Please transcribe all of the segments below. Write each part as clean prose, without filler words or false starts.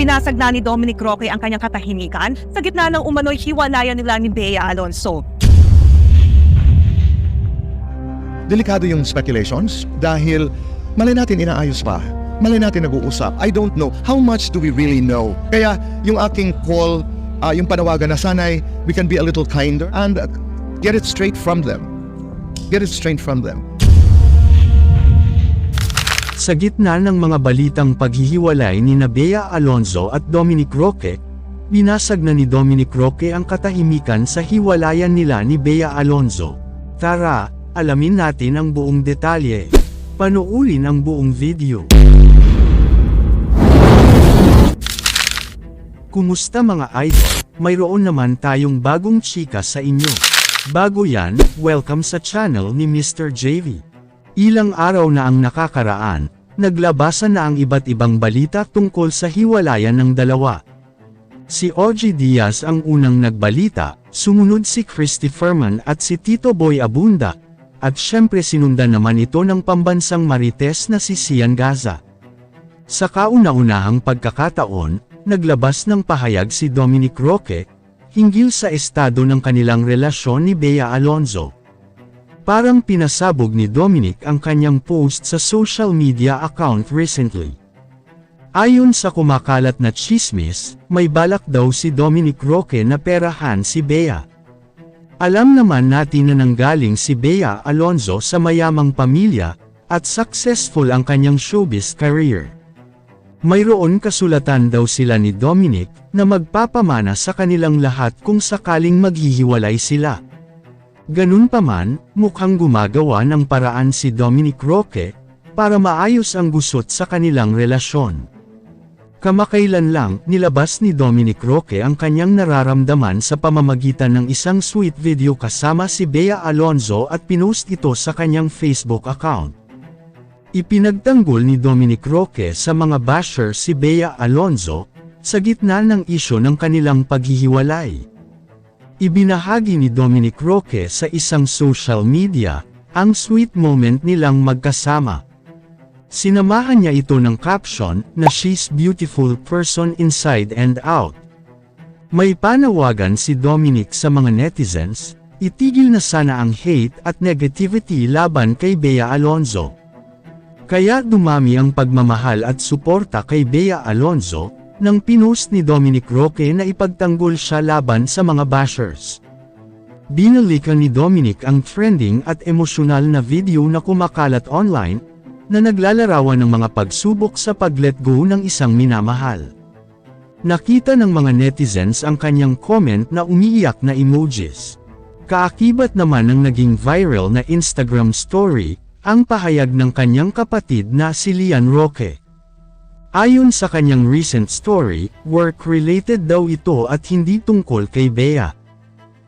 Binasag na ni Dominic Roque ang kanyang katahimikan sa gitna ng umano'y hiwalayan nila ni Bea Alonzo. Delikado yung speculations dahil malay natin inaayos pa. Malay natin nag-uusap. I don't know. How much do we really know? Kaya yung aking call, yung panawagan na sana'y we can be a little kinder and get it straight from them. Get it straight from them. Sa gitna ng mga balitang paghihiwalay ni Bea Alonzo at Dominic Roque, binasag na ni Dominic Roque ang katahimikan sa hiwalayan nila ni Bea Alonzo. Tara, alamin natin ang buong detalye. Panoorin ang buong video. Kumusta mga idol? Mayroon naman tayong bagong chika sa inyo. Bago yan, welcome sa channel ni Mr. JV. Ilang araw na ang nakakaraan, naglabasan na ang iba't ibang balita tungkol sa hiwalayan ng dalawa. Si OG Diaz ang unang nagbalita, sumunod si Christy Ferman at si Tito Boy Abunda, at syempre sinundan naman ito ng pambansang marites na si Sian Gaza. Sa kauna-unahang pagkakataon, naglabas ng pahayag si Dominic Roque, hinggil sa estado ng kanilang relasyon ni Bea Alonzo. Parang pinasabog ni Dominic ang kanyang post sa social media account recently. Ayon sa kumakalat na chismis, may balak daw si Dominic Roque na perahan si Bea. Alam naman natin na nanggaling si Bea Alonzo sa mayamang pamilya, at successful ang kanyang showbiz career. Mayroon kasulatan daw sila ni Dominic, na magpapamana sa kanilang lahat kung sakaling maghihiwalay sila. Ganun pa man, mukhang gumagawa ng paraan si Dominic Roque, para maayos ang gusot sa kanilang relasyon. Kamakailan lang, nilabas ni Dominic Roque ang kanyang nararamdaman sa pamamagitan ng isang sweet video kasama si Bea Alonzo at pinost ito sa kanyang Facebook account. Ipinagtanggol ni Dominic Roque sa mga basher si Bea Alonzo, sa gitna ng isyu ng kanilang paghihiwalay. Ibinahagi ni Dominic Roque sa isang social media, ang sweet moment nilang magkasama. Sinamahan niya ito ng caption, na she's beautiful person inside and out. May panawagan si Dominic sa mga netizens, itigil na sana ang hate at negativity laban kay Bea Alonzo. Kaya dumami ang pagmamahal at suporta kay Bea Alonzo, nang pinost ni Dominic Roque na ipagtanggol siya laban sa mga bashers. Binalikan ni Dominic ang trending at emosyonal na video na kumakalat online, na naglalarawan ng mga pagsubok sa pag-let go ng isang minamahal. Nakita ng mga netizens ang kanyang comment na umiiyak na emojis. Kaakibat naman ng naging viral na Instagram story, ang pahayag ng kanyang kapatid na si Lian Roque. Ayon sa kanyang recent story, work-related daw ito at hindi tungkol kay Bea.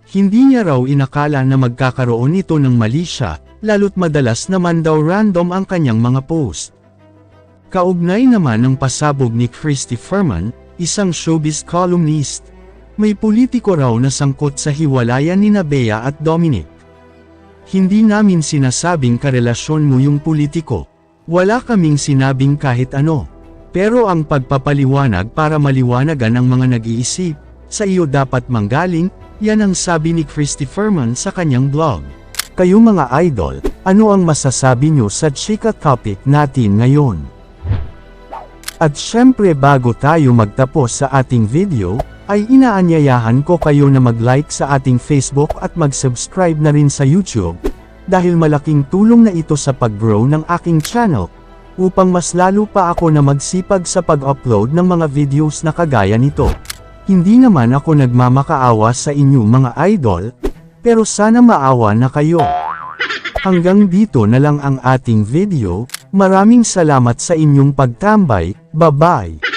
Hindi niya raw inakala na magkakaroon ito ng mali siya, lalo't madalas naman daw random ang kanyang mga post. Kaugnay naman ng pasabog ni Christy Ferman, isang showbiz columnist. May politiko raw na sangkot sa hiwalayan ni Bea at Dominic. Hindi namin sinasabing karelasyon mo yung politiko. Wala kaming sinabing kahit ano. Pero ang pagpapaliwanag para maliwanagan ang mga nag-iisip, sa iyo dapat manggaling, yan ang sabi ni Christy Ferman sa kanyang blog. Kayo mga idol, ano ang masasabi nyo sa chika topic natin ngayon? At syempre bago tayo magtapos sa ating video, ay inaanyayahan ko kayo na mag-like sa ating Facebook at mag-subscribe na rin sa YouTube, dahil malaking tulong na ito sa pag-grow ng aking channel, upang mas lalo pa ako na magsipag sa pag-upload ng mga videos na kagaya nito. Hindi naman ako nagmamakaawa sa inyo mga idol, pero sana maawa na kayo. Hanggang dito na lang ang ating video, maraming salamat sa inyong pagtambay, bye-bye!